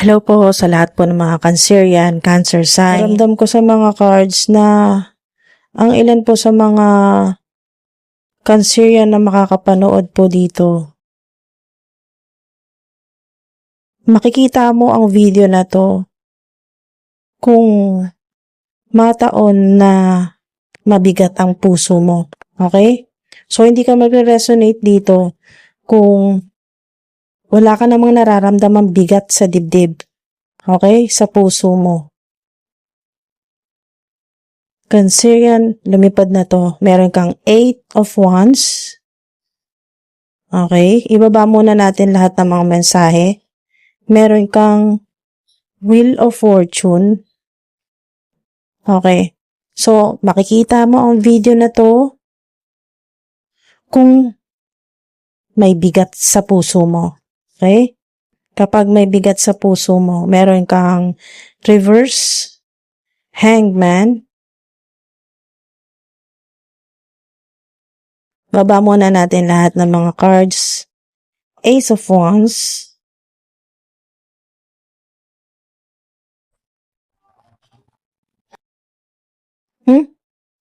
Hello po sa lahat po ng mga Cancerian, Cancer sign. Ramdam ko sa mga cards na ang ilan po sa mga Cancerian na makakapanood po dito. Makikita mo ang video na to kung mataon na mabigat ang puso mo. Okay? So, hindi ka magre-resonate dito kung wala ka namang nararamdamang bigat sa dibdib. Okay? Sa puso mo. Cancerian, lumipad na to. Meron kang 8 of Wands. Okay? Ibaba muna natin lahat ng mga mensahe. Meron kang Wheel of Fortune. Okay? So, makikita mo ang video na to kung may bigat sa puso mo. Okay? Kapag may bigat sa puso mo, meron kang Reverse, Hangman. Baba muna natin lahat ng mga cards. Ace of Wands.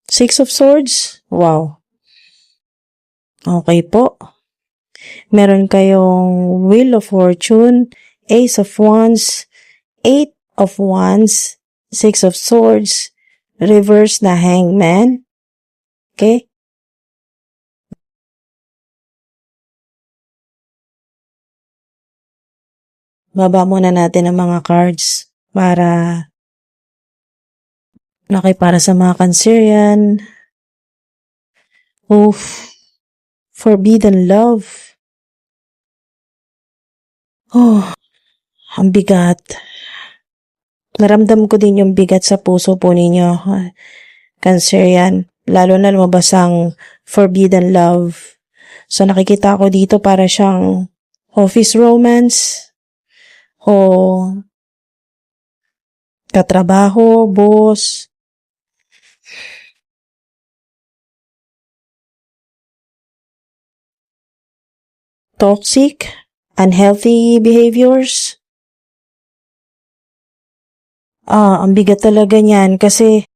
Six of Swords. Wow. Okay po. Meron kayong Wheel of Fortune, Ace of Wands, 8 of Wands, 6 of Swords, reverse na Hangman. Okay? Baba muna natin ang mga cards para sa mga Cancerian. Oof. Forbidden Love. Oh, ang bigat. Naramdam ko din yung bigat sa puso po ninyo, Cancerian. Lalo na lumabas ang Forbidden Love. So nakikita ko dito para siyang office romance o katrabaho, boss. Toxic, unhealthy behaviors. Ang bigat talaga niyan kasi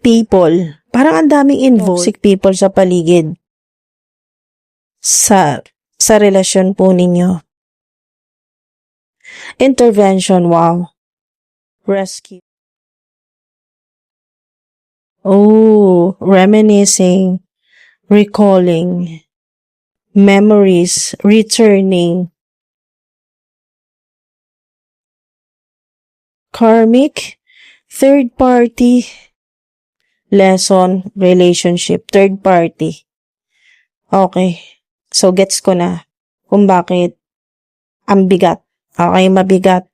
people, parang ang daming involved, toxic people sa paligid. Sa relasyon po ninyo. Intervention, wow. Rescue. Oh, reminiscing, recalling, memories, returning. Karmic, third party, lesson, relationship, third party. Okay. So, gets ko na kung bakit ang bigat. Okay, mabigat.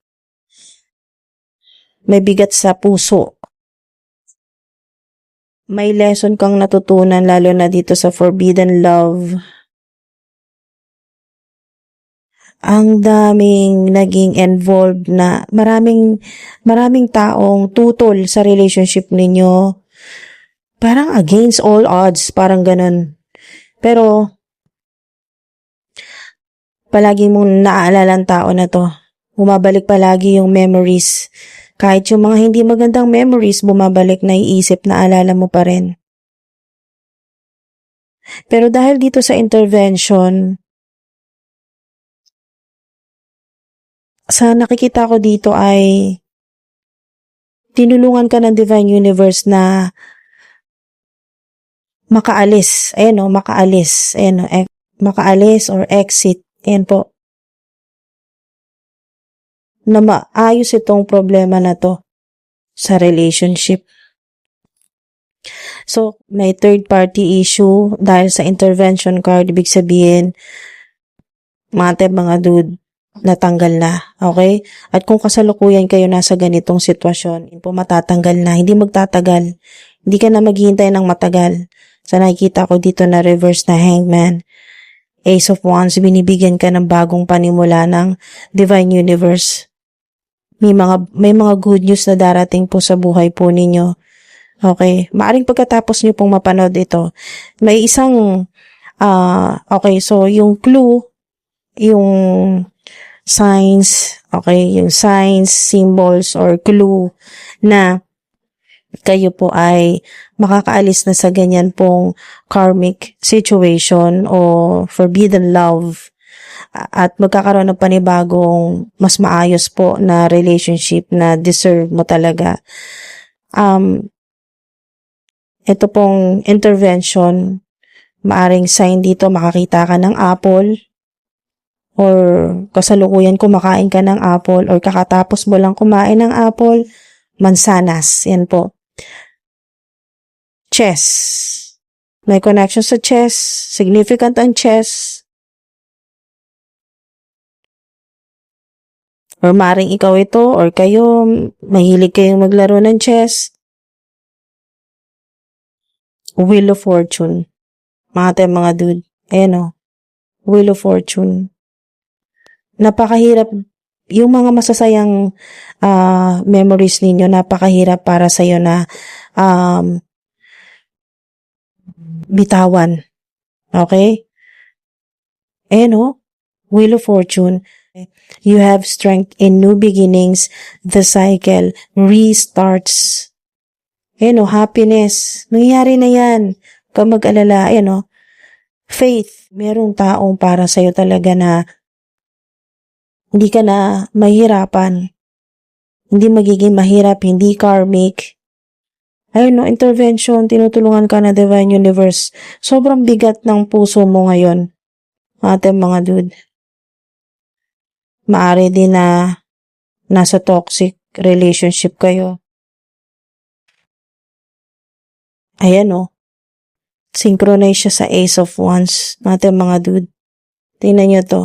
May bigat sa puso. May lesson kang natutunan lalo na dito sa Forbidden Love. Ang daming naging involved na maraming taong tutol sa relationship ninyo. Parang against all odds, parang ganun. Pero, palagi mong naaalala ang tao na to. Bumabalik palagi yung memories. Kahit yung mga hindi magandang memories, bumabalik na iisip na alala mo pa rin. Pero dahil dito sa intervention, sa nakikita ko dito ay tinulungan ka ng Divine Universe na makaalis. Ayan o, makaalis. Ayan o, makaalis or exit. Ayan po. Na maayos itong problema na to sa relationship. So, may third party issue dahil sa intervention card. Ibig sabihin, mga dude, natanggal na. Okay? At kung kasalukuyan kayo nasa ganitong sitwasyon, po matatanggal na. Hindi magtatagal. Hindi ka na maghihintay ng matagal. Sa nakikita ko dito na reverse na Hangman. Ace of Wands, binibigyan ka ng bagong panimula ng Divine Universe. May mga good news na darating po sa buhay po ninyo. Okay? Maaring pagkatapos nyo pong mapanood ito, may isang, okay, so yung clue, yung signs, okay, yung signs, symbols, or clue na kayo po ay makakaalis na sa ganyan pong karmic situation o forbidden love at magkakaroon ng panibagong mas maayos po na relationship na deserve mo talaga. Ito pong intervention, maaring sign dito makakita ka ng apple or kasalukuyan kumakain ka ng apple or kakatapos mo lang kumain ng apple, mansanas, yan po. Chess. May connection sa chess, significant ang chess. Or maring ikaw ito or kayo, mahilig kayong maglaro ng chess. Wheel of Fortune. Mga dude. Ayan o. Wheel of Fortune. Napakahirap. Yung mga masasayang memories ninyo, napakahirap para sa'yo na bitawan. Okay? Ayan o. Wheel of Fortune. You have strength in new beginnings. The cycle restarts. Ayan o, happiness. Nangyayari na yan. Huwag mag-alala. Ayan o, faith. Merong taong para sa'yo talaga na hindi ka na mahirapan. Hindi magiging mahirap, hindi karmic. Ayun o, intervention. Tinutulungan ka na Divine Universe. Sobrang bigat ng puso mo ngayon. Ating mga dude. Maari din na nasa toxic relationship kayo. Ayan o. Synchronize siya sa Ace of Wands. Ating mga dude. Tingnan nyo to.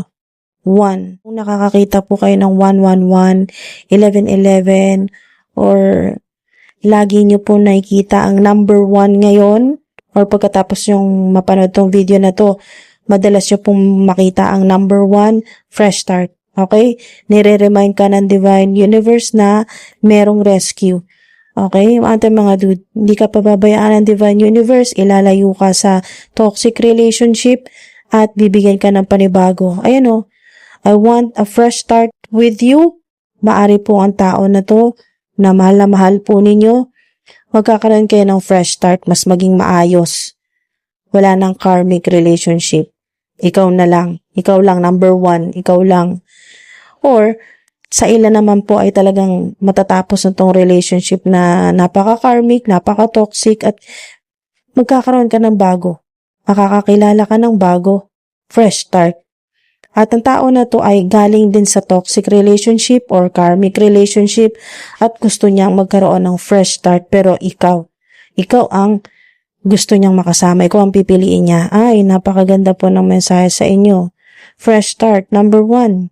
1. Kung nakakakita po kayo ng 111, 1111, or lagi nyo po nakikita ang number 1 ngayon, or pagkatapos yung mapanood tong video na to, madalas nyo pong makita ang number 1, fresh start. Okay? Nire-remind ka ng Divine Universe na merong rescue. Okay? Ating mga dude, hindi ka pababayaan ng Divine Universe, ilalayo ka sa toxic relationship, at bibigyan ka ng panibago. Ayan o, I want a fresh start with you. Maari po ang tao na to, na mahal po ninyo, magkakaroon kayo ng fresh start, mas maging maayos. Wala nang karmic relationship. Ikaw na lang. Ikaw lang, number 1. Ikaw lang. Or, sa ilan naman po ay talagang matatapos na tong relationship na napaka-karmic, napaka-toxic, at magkakaroon ka ng bago. Makakakilala ka ng bago. Fresh start. At ang tao na to ay galing din sa toxic relationship or karmic relationship at gusto niyang magkaroon ng fresh start, pero ikaw ang gusto niyang makasama, ikaw ang pipiliin niya. Ay, napakaganda po ng mensahe sa inyo. Fresh start, number 1.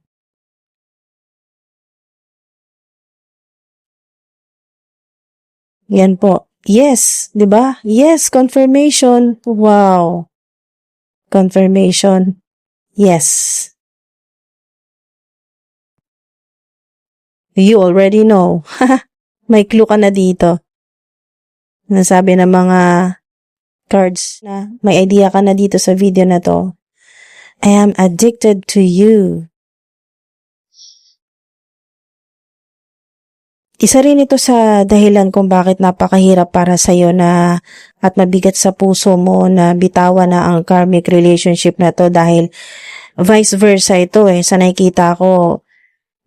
Yan po. Yes, 'di ba? Yes, confirmation. Wow. Confirmation. Yes. You already know. May clue ka na dito. Nasabi ng mga cards na may idea ka na dito sa video na to. I am addicted to you. Isa rin ito sa dahilan kung bakit napakahirap para sa'yo na at mabigat sa puso mo na bitawan na ang karmic relationship na to, dahil vice versa ito sa nakikita ko.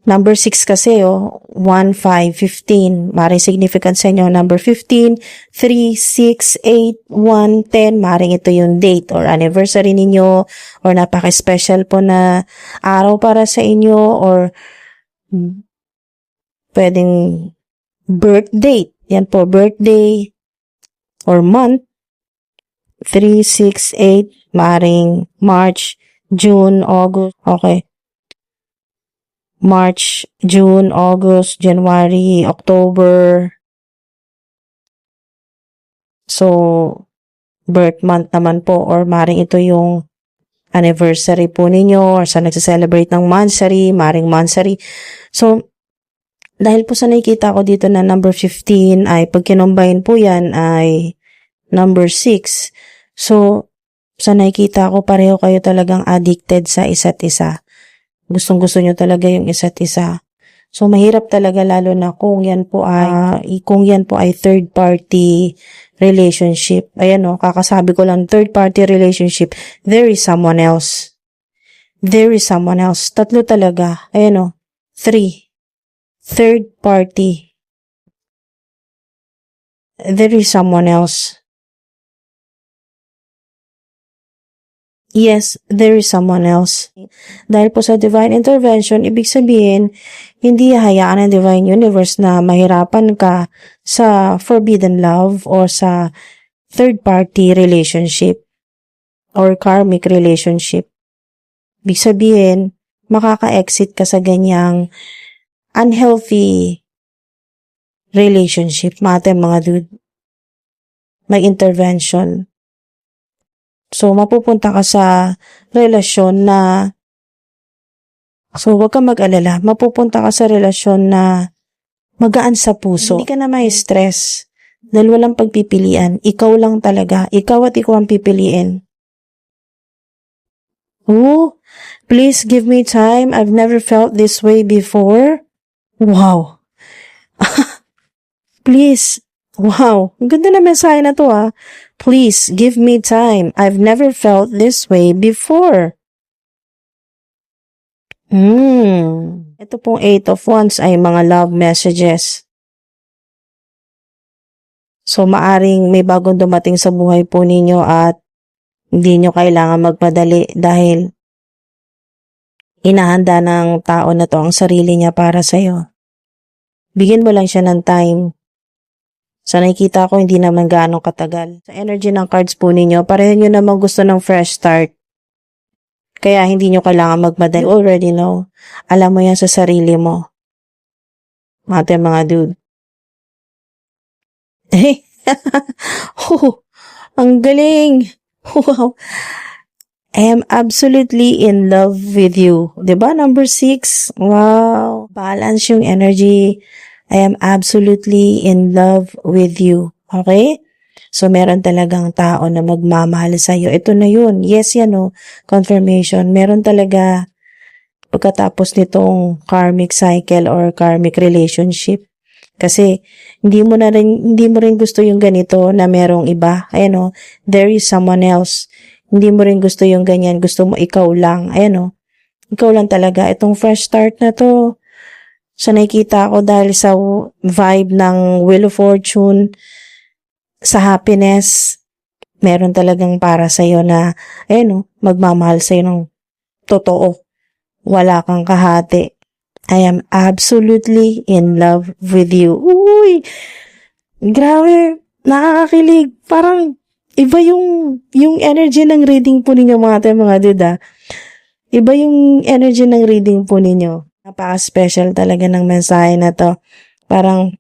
Number 6 kasi 1, 5, 15. Maring significant sa inyo. Number 15, 3, 6, 8, 1, 10. Maring ito yung date or anniversary ninyo or napaka-special po na araw para sa inyo, or pwedeng birth date. Yan po, birthday or month. 3, 6, 8. Maring March, June, August. Okay. March, June, August, January, October. So, birth month naman po, or maring ito yung anniversary po ninyo, or sa nagsa-celebrate ng monthsary, maring monthsary. So, dahil po sa nakikita ko dito na number 15 ay pag kinombine po yan ay number 6. So, sa nakikita ko pareho kayo talagang addicted sa isa't isa. Gustong-gusto nyo talaga yung isa't isa. So, mahirap talaga lalo na kung yan po ay third party relationship. Ayan o, kakasabi ko lang, third party relationship, there is someone else. There is someone else. Tatlo talaga. Ayan o, 3. Third party. There is someone else. Yes, there is someone else. Dahil po sa divine intervention, ibig sabihin, hindi hayaan ng divine universe na mahirapan ka sa forbidden love or sa third-party relationship or karmic relationship. Ibig sabihin, makaka-exit ka sa ganyang unhealthy relationship. Mga dude, may intervention. So, mapupunta ka sa relasyon na, so, huwag kang mag-alala. Mapupunta ka sa relasyon na magaan sa puso. Hindi ka na may stress. Dahil walang pagpipilian. Ikaw lang talaga. Ikaw at ikaw ang pipiliin. Oh, please give me time. I've never felt this way before. Wow. Please. Wow. Ang ganda na mensahe na to Please, give me time. I've never felt this way before. Ito pong 8 of Wands ay mga love messages. So, maaring may bagong dumating sa buhay po ninyo at hindi nyo kailangan magmadali dahil inahanda ng tao na to ang sarili niya para sa'yo. Bigyan mo lang siya ng time. Sa nakikita ko, hindi naman gaano katagal. Sa energy ng cards po ninyo, pareho nyo naman gusto ng fresh start. Kaya hindi nyo kailangan magmadali. You already know. Alam mo yan sa sarili mo. Mga dude. Ang galing. Wow. I am absolutely in love with you. Diba? Number 6. Wow. Balance yung energy. I am absolutely in love with you. Okay? So, meron talagang tao na magmamahal sa'yo. Ito na yun. Yes, yan confirmation. Meron talaga pagkatapos nitong karmic cycle or karmic relationship. Kasi, hindi mo rin gusto yung ganito na merong iba. Ayan there is someone else. Hindi mo rin gusto yung ganyan. Gusto mo ikaw lang. Ayan ikaw lang talaga. Itong fresh start na to, so, nakikita ko dahil sa vibe ng Wheel of Fortune, sa happiness, meron talagang para sa'yo na, magmamahal sa'yo ng totoo. Wala kang kahati. I am absolutely in love with you. Uy! Grabe! Nakakakilig. Parang, iba yung energy ng reading po ninyo mga duda. Iba yung energy ng reading po ninyo. Napaka-special talaga ng mensahe na to. Parang,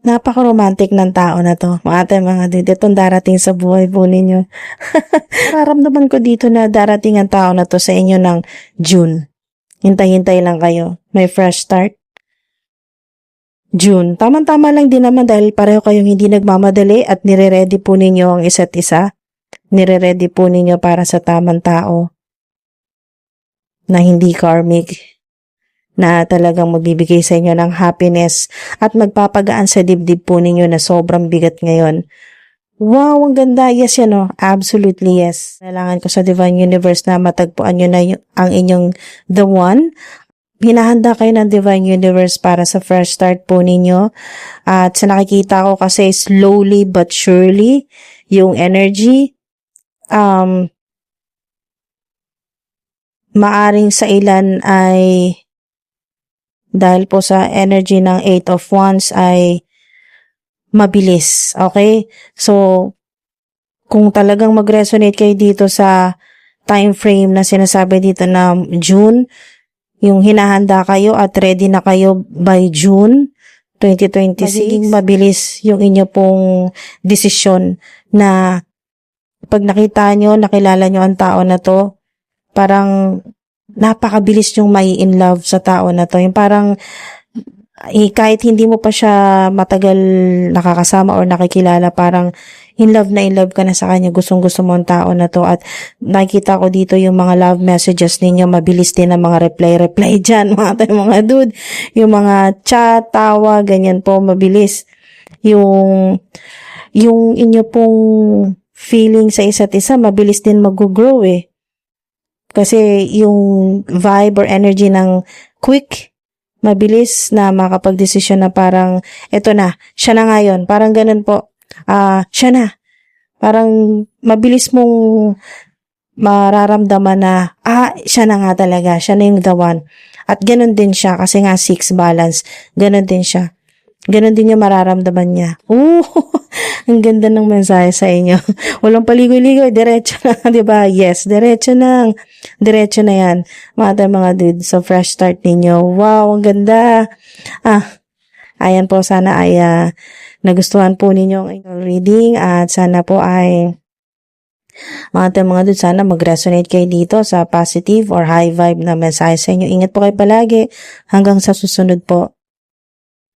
napaka-romantic ng tao na to. Mga dude, itong darating sa buhay po ninyo. Nararamdaman ko dito na darating ang tao na to sa inyo ng June. Hintay-hintay lang kayo. May fresh start. June. Tama-tama lang din naman dahil pareho kayong hindi nagmamadali at nire-ready po ninyo ang isa't isa. Nire-ready po ninyo para sa tamang tao na hindi karmic, na talagang magbibigay sa inyo ng happiness at magpapagaan sa dibdib po ninyo na sobrang bigat ngayon. Wow, ang ganda. Yes, absolutely yes. Kailangan ko sa Divine Universe na matagpuan nyo na ang inyong the one. Hinahanda kayo ng Divine Universe para sa fresh start po ninyo. At sa nakikita ko kasi slowly but surely yung energy, maaring sa ilan ay dahil po sa energy ng 8 of Wands ay mabilis. Okay? So, kung talagang mag-resonate kayo dito sa time frame na sinasabi dito na June, yung hinahanda kayo at ready na kayo by June 2026, magiging mabilis yung inyo pong desisyon na pag nakita nyo, nakilala nyo ang tao na to, parang napakabilis yung may in love sa tao na to. Yung parang kahit hindi mo pa siya matagal nakakasama or nakikilala, parang in love ka na sa kanya, gustong-gusto mo ang tao na to, at nakikita ko dito yung mga love messages ninyo, mabilis din ang mga reply dyan, mga dude, yung mga chat, tawa, ganyan po, mabilis. Yung inyo pong feeling sa isa't isa, mabilis din mag-grow eh. Kasi yung vibe or energy ng quick, mabilis na makapag-desisyon na parang, eto na, siya na ngayon. Parang ganun po. Siya na. Parang mabilis mong mararamdaman na, siya na nga talaga. Siya na yung the one. At ganun din siya kasi nga 6 balance. Ganun din siya. Ganun din yung mararamdaman niya. Ang ganda ng mensahe sa inyo. Walang paligoy-ligoy, diretso na, 'di ba? Yes, diretso na. Diretso na 'yan. Mga dude, so fresh start ninyo. Wow, ang ganda. Ayan po, sana ay nagustuhan po ninyo ang inyong reading, at sana po ay mga dude, sana mag-resonate kayo dito sa positive or high vibe na mensahe sa inyo. Ingat po kayo palagi. Hanggang sa susunod po.